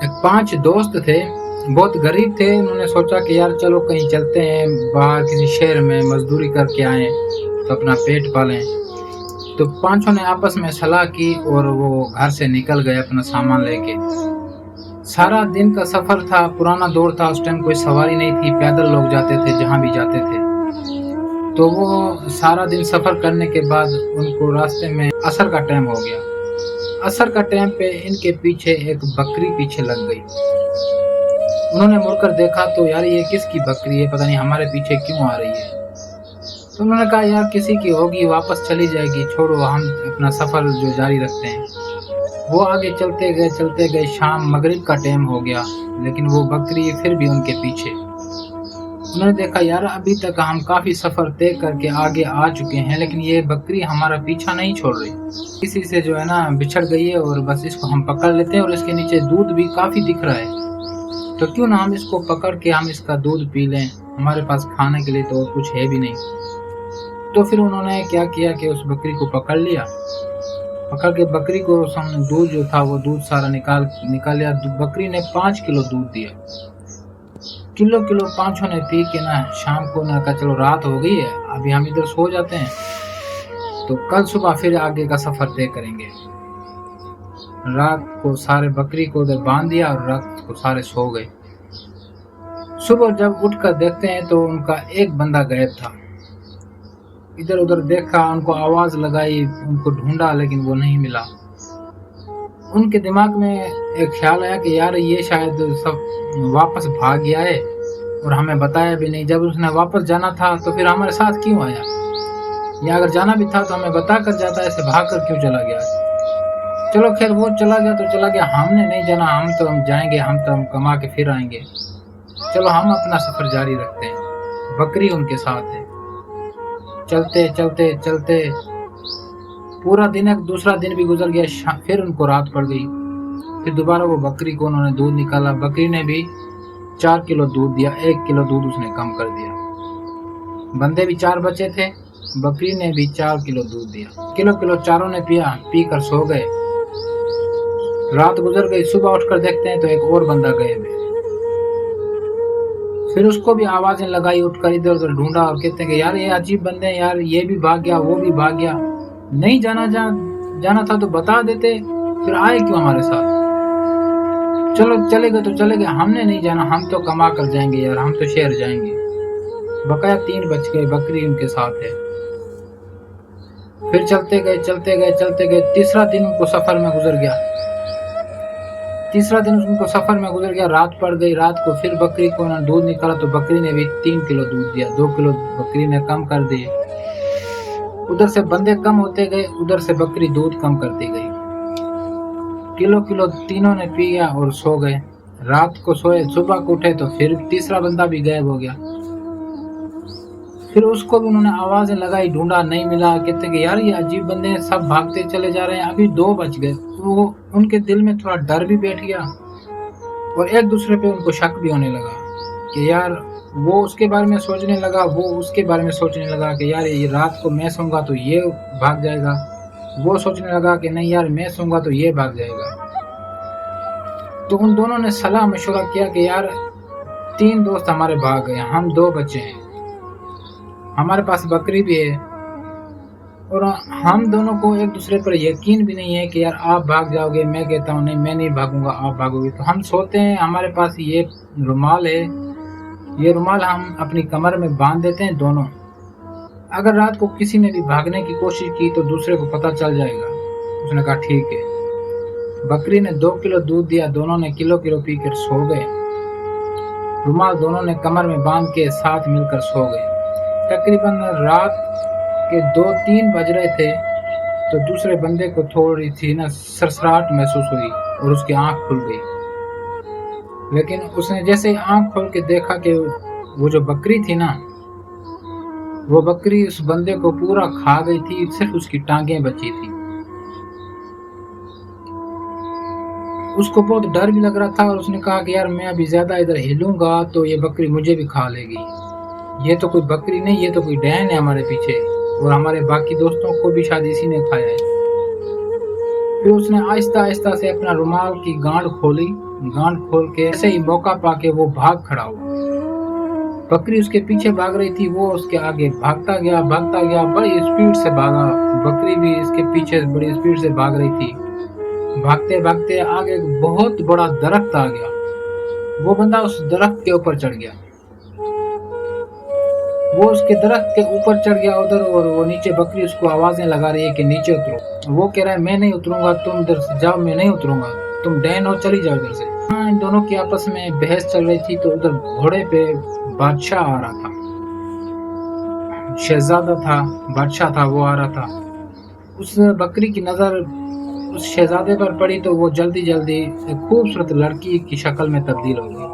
पांच दोस्त थे, बहुत गरीब थे। उन्होंने सोचा कि यार चलो कहीं चलते हैं बाहर किसी शहर में, मजदूरी करके आए तो अपना पेट पालें। तो पांचों ने आपस में सलाह की और वो घर से निकल गए अपना सामान लेके। सारा दिन का सफर था, पुराना दौर था, उस टाइम कोई सवारी नहीं थी, पैदल लोग जाते थे जहां भी जाते थे। तो वो सारा दिन सफर करने के बाद उनको रास्ते में असर का टाइम हो गया। असर का टाइम पे इनके पीछे एक बकरी पीछे लग गई। उन्होंने मुड़कर देखा तो यार ये किसकी बकरी है, पता नहीं हमारे पीछे क्यों आ रही है। तो उन्होंने कहा यार किसी की होगी, वापस चली जाएगी, छोड़ो हम अपना सफर जो जारी रखते हैं। वो आगे चलते गए, शाम मगरिब का टाइम हो गया, लेकिन वो बकरी फिर भी उनके पीछे। उन्होंने देखा यार अभी तक हम काफी सफर तय करके आगे आ चुके हैं, लेकिन ये बकरी हमारा पीछा नहीं छोड़ रही। किसी से जो है ना बिछड़ गई है और बस इसको हम पकड़ लेते हैं, और इसके नीचे दूध भी काफी दिख रहा है, तो क्यों ना हम इसको पकड़ के हम इसका दूध पी लें, हमारे पास खाने के लिए तो और कुछ है भी नहीं। तो फिर उन्होंने क्या किया कि उस बकरी को पकड़ लिया। पकड़ के बकरी को दूध जो था वो दूध सारा निकाल लिया। बकरी ने 5 किलो दूध दिया। किलो पांचों ने पी के ना शाम को ना कहा चलो रात हो गई है, अभी हम इधर सो जाते हैं, तो कल सुबह फिर आगे का सफर तय करेंगे। रात को सारे बकरी को उधर बांध दिया और रात को सारे सो गए। सुबह जब उठकर देखते हैं तो उनका एक बंदा गायब था। इधर उधर देखा, उनको आवाज लगाई, उनको ढूंढा, लेकिन वो नहीं मिला। उनके दिमाग में एक ख्याल आया कि यार ये शायद सब वापस भाग गया है और हमें बताया भी नहीं। जब उसने वापस जाना था तो फिर हमारे साथ क्यों आया, या अगर जाना भी था तो हमें बता कर जाता, ऐसे भाग कर क्यों चला गया। चलो खैर वो चला गया तो चला गया, हमने नहीं जाना, हम जाएंगे, हम कमा के फिर आएंगे, चलो हम अपना सफर जारी रखते हैं। बकरी उनके साथ है। चलते चलते चलते पूरा दिन, एक दूसरा दिन भी गुजर गया, फिर उनको रात पड़ गई। फिर दोबारा वो बकरी को उन्होंने दूध निकाला। बकरी ने भी 4 किलो दूध दिया, 1 किलो दूध उसने कम कर दिया। बंदे भी 4 बचे थे, बकरी ने भी 4 किलो दूध दिया। किलो चारों ने पिया, पी कर सो गए। रात गुजर गई, सुबह उठकर देखते हैं तो एक और बंदा गायब है। फिर उसको भी आवाजें लगाई, उठकर इधर उधर ढूंढा और कहते हैं कि यार ये अजीब बंदे हैं यार, ये भी भाग गया, वो भी भाग गया, नहीं जाना था तो बता देते, फिर आए क्यों हमारे साथ। चलो चले गए तो चले गए, हमने नहीं जाना, हम तो कमा कर जाएंगे यार, हम तो शहर जाएंगे। बकाया 3 बच गए, बकरी उनके साथ है। फिर चलते गए, तीसरा दिन उनको सफर में गुजर गया। रात पड़ गई। रात को फिर बकरी को उन्होंने दूध निकाला तो बकरी ने भी 3 किलो दूध दिया, 2 किलो बकरी ने कम कर दिए। उधर से बंदे कम होते गए, उधर से बकरी दूध कम करती गई। किलो तीनों ने पिया और सो गए। रात को सोए, सुबह को उठे तो फिर तीसरा बंदा भी गायब हो गया। फिर उसको भी उन्होंने आवाजें लगाई, ढूंढा, नहीं मिला। कहते कि यार ये अजीब बंदे हैं, सब भागते चले जा रहे हैं, अभी 2 बच गए। तो उनके दिल में थोड़ा डर भी बैठ गया और एक दूसरे पे उनको शक भी होने लगा कि यार, वो उसके बारे में सोचने लगा, वो उसके बारे में सोचने लगा कि यार ये रात को मैं सोऊंगा तो ये भाग जाएगा, वो सोचने लगा कि नहीं यार मैं सोऊंगा तो ये भाग जाएगा। तो उन दोनों ने सलाह मशवरा किया कि यार 3 दोस्त हमारे भाग गए, हम 2 बचे हैं, हमारे पास बकरी भी है और हम दोनों को एक दूसरे पर यकीन भी नहीं है कि यार आप भाग जाओगे, मैं कहता हूँ नहीं मैं नहीं भागूंगा, आप भागोगे। तो हम सोते हैं, हमारे पास ये रुमाल है, ये रुमाल हम अपनी कमर में बांध देते हैं दोनों, अगर रात को किसी ने भी भागने की कोशिश की तो दूसरे को पता चल जाएगा। उसने कहा ठीक है। बकरी ने 2 किलो दूध दिया, दोनों ने किलो पीकर सो गए। रुमाल दोनों ने कमर में बांध के साथ मिलकर सो गए। तकरीबन रात के 2-3 बज रहे थे तो दूसरे बंदे को थोड़ी सी ना सरसराहट महसूस हुई और उसकी आंख खुल गई। लेकिन उसने जैसे आंख खोल के देखा कि वो जो बकरी थी ना, वो बकरी उस बंदे को पूरा खा गई थी, सिर्फ उसकी टांगें बची थी। उसको बहुत डर भी लग रहा था और उसने कहा कि यार मैं अभी ज्यादा इधर हिलूंगा तो ये बकरी मुझे भी खा लेगी, ये तो कोई बकरी नहीं, ये तो कोई डैन है हमारे पीछे, और हमारे बाकी दोस्तों को भी शायद इसी ने खाया है। फिर उसने आहिस्ता आहिस्ता से अपना रुमाल की गांठ खोली, गांड खोल के ऐसे ही मौका पाके वो भाग खड़ा हुआ। बकरी उसके पीछे भाग रही थी, वो उसके आगे भागता गया, बड़ी स्पीड से भागा। बकरी भी इसके पीछे बड़ी स्पीड से भाग रही थी। भागते भागते आगे एक बहुत बड़ा दरख्त आ गया। वो बंदा उस दरख्त के ऊपर चढ़ गया। वो उसके दरख्त के ऊपर चढ़ गया उधर, और वो नीचे बकरी उसको आवाजें लगा रही है कि नीचे उतरो। वो कह रहा है मैं नहीं उतरूंगा, तुम इधर से जाओ, मैं नहीं उतरूंगा, तुम डैन हो, चली जाओ इधर से। हाँ, इन दोनों की आपस में बहस चल रही थी। तो उधर घोड़े पे बादशाह आ रहा था, शहजादा था, बादशाह था, वो आ रहा था। उस बकरी की नजर उस शहजादे पर पड़ी तो वो जल्दी जल्दी एक खूबसूरत लड़की की शक्ल में तब्दील हो गई।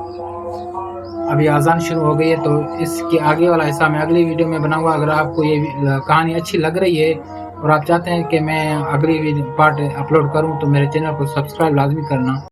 अभी आज़ान शुरू हो गई है, तो इसके आगे वाला हिस्सा मैं अगली वीडियो में बनाऊंगा। अगर आपको ये कहानी अच्छी लग रही है और आप चाहते हैं कि मैं अगली पार्ट अपलोड करूं, तो मेरे चैनल को सब्सक्राइब लाजमी करना।